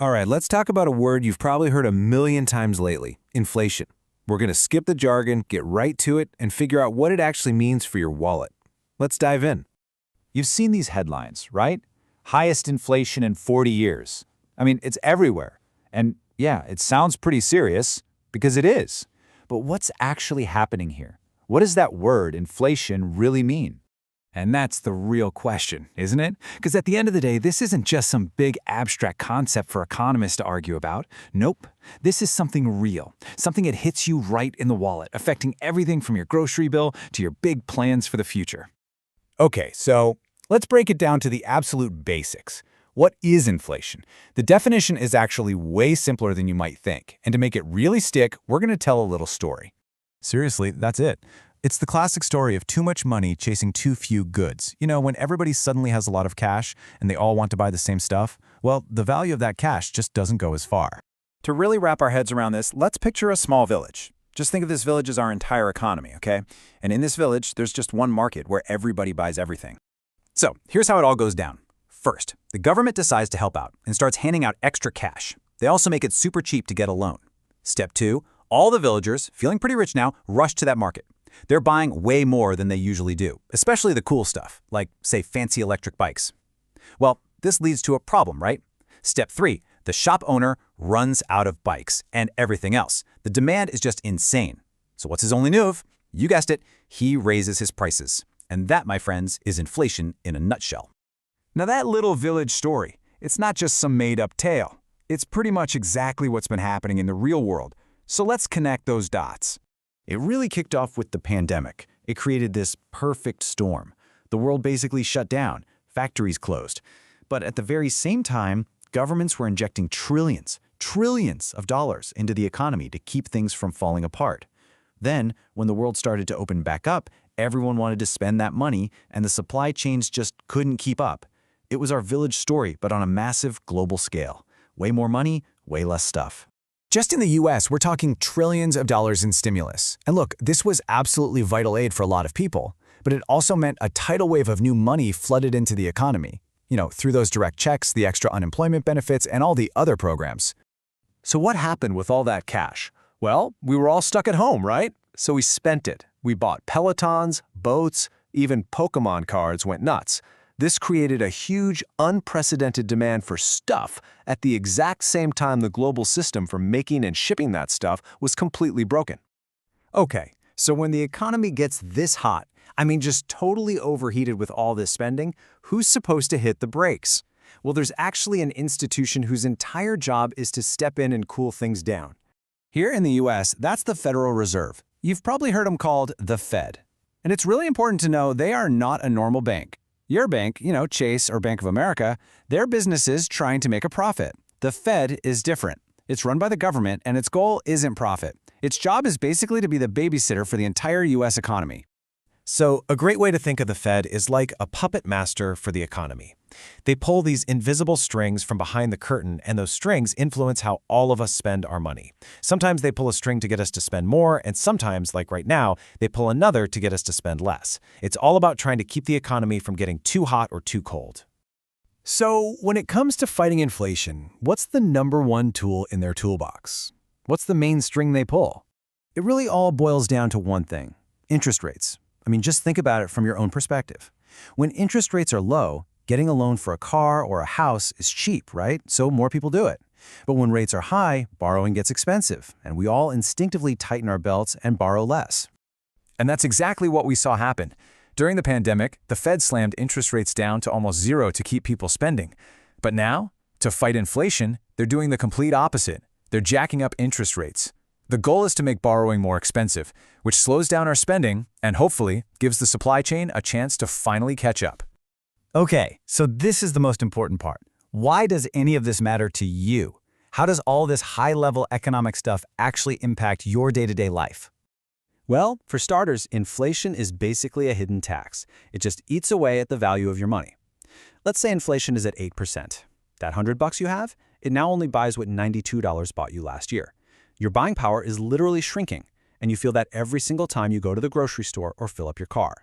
All right, let's talk about a word you've probably heard a million times lately, inflation. We're going to skip the jargon, get right to it, and figure out what it actually means for your wallet. Let's dive in. You've seen these headlines, right? Highest inflation in 40 years. I mean, it's everywhere. And yeah, it sounds pretty serious, because it is. But what's actually happening here? What does that word, inflation, really mean? And that's the real question, isn't it? Because at the end of the day, this isn't just some big abstract concept for economists to argue about. Nope. This is something real, something that hits you right in the wallet, affecting everything from your grocery bill to your big plans for the future. Okay, so let's break it down to the absolute basics. What is inflation? The definition is actually way simpler than you might think. And to make it really stick, we're going to tell a little story. Seriously, that's it. It's the classic story of too much money chasing too few goods. You know, when everybody suddenly has a lot of cash and they all want to buy the same stuff, well, the value of that cash just doesn't go as far. To really wrap our heads around this, let's picture a small village. Just think of this village as our entire economy, okay? And in this village, there's just one market where everybody buys everything. So here's how it all goes down. First, the government decides to help out and starts handing out extra cash. They also make it super cheap to get a loan. Step 2, all the villagers, feeling pretty rich now, rush to that market. They're buying way more than they usually do, especially the cool stuff, like, say, fancy electric bikes. Well, this leads to a problem, right? Step 3, the shop owner runs out of bikes and everything else. The demand is just insane. So what's his only move? You guessed it, he raises his prices. And that, my friends, is inflation in a nutshell. Now that little village story, it's not just some made-up tale. It's pretty much exactly what's been happening in the real world. So let's connect those dots. It really kicked off with the pandemic. It created this perfect storm. The world basically shut down, factories closed. But at the very same time, governments were injecting trillions of dollars into the economy to keep things from falling apart. Then, when the world started to open back up, everyone wanted to spend that money, and the supply chains just couldn't keep up. It was our village story, but on a massive global scale. Way more money, way less stuff. Just in the US, we're talking trillions of dollars in stimulus. And look, this was absolutely vital aid for a lot of people, but it also meant a tidal wave of new money flooded into the economy. You know, through those direct checks, the extra unemployment benefits, and all the other programs. So what happened with all that cash? Well, we were all stuck at home, right? So we spent it. We bought Pelotons, boats, even Pokemon cards went nuts. This created a huge, unprecedented demand for stuff at the exact same time the global system for making and shipping that stuff was completely broken. Okay, so when the economy gets this hot, I mean just totally overheated with all this spending, who's supposed to hit the brakes? Well, there's actually an institution whose entire job is to step in and cool things down. Here in the US, that's the Federal Reserve. You've probably heard them called the Fed. And it's really important to know they are not a normal bank. Your bank, Chase or Bank of America, their business is trying to make a profit. The Fed is different. It's run by the government, and its goal isn't profit. Its job is basically to be the babysitter for the entire U.S. economy. So a great way to think of the Fed is like a puppet master for the economy. They pull these invisible strings from behind the curtain, and those strings influence how all of us spend our money. Sometimes they pull a string to get us to spend more, and sometimes, like right now, they pull another to get us to spend less. It's all about trying to keep the economy from getting too hot or too cold. So when it comes to fighting inflation, what's the #1 tool in their toolbox? What's the main string they pull? It really all boils down to one thing: interest rates. I mean, just think about it from your own perspective. When interest rates are low, getting a loan for a car or a house is cheap, right? So more people do it. But when rates are high, borrowing gets expensive, and we all instinctively tighten our belts and borrow less. And that's exactly what we saw happen. During the pandemic, the Fed slammed interest rates down to almost zero to keep people spending. But now, to fight inflation, they're doing the complete opposite. They're jacking up interest rates. The goal is to make borrowing more expensive, which slows down our spending and hopefully gives the supply chain a chance to finally catch up. Okay, so this is the most important part. Why does any of this matter to you? How does all this high-level economic stuff actually impact your day-to-day life? Well, for starters, inflation is basically a hidden tax. It just eats away at the value of your money. Let's say inflation is at 8%. That $100 you have, it now only buys what $92 bought you last year. Your buying power is literally shrinking, and you feel that every single time you go to the grocery store or fill up your car.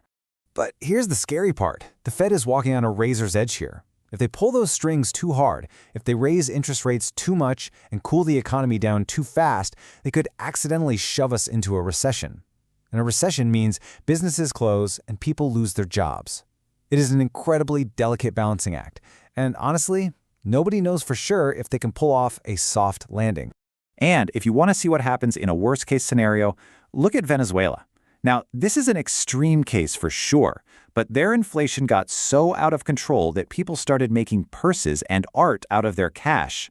But here's the scary part. The Fed is walking on a razor's edge here. If they pull those strings too hard, if they raise interest rates too much and cool the economy down too fast, they could accidentally shove us into a recession. And a recession means businesses close and people lose their jobs. It is an incredibly delicate balancing act, and honestly, nobody knows for sure if they can pull off a soft landing. And if you want to see what happens in a worst-case scenario, look at Venezuela. Now, this is an extreme case for sure, but their inflation got so out of control that people started making purses and art out of their cash.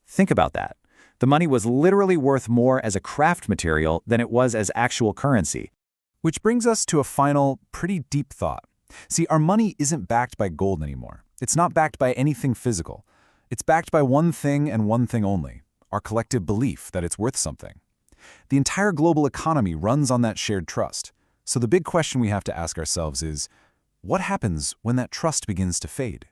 Think about that. The money was literally worth more as a craft material than it was as actual currency. Which brings us to a final, pretty deep thought. See, our money isn't backed by gold anymore. It's not backed by anything physical. It's backed by one thing and one thing only: our collective belief that it's worth something. The entire global economy runs on that shared trust. So the big question we have to ask ourselves is, what happens when that trust begins to fade?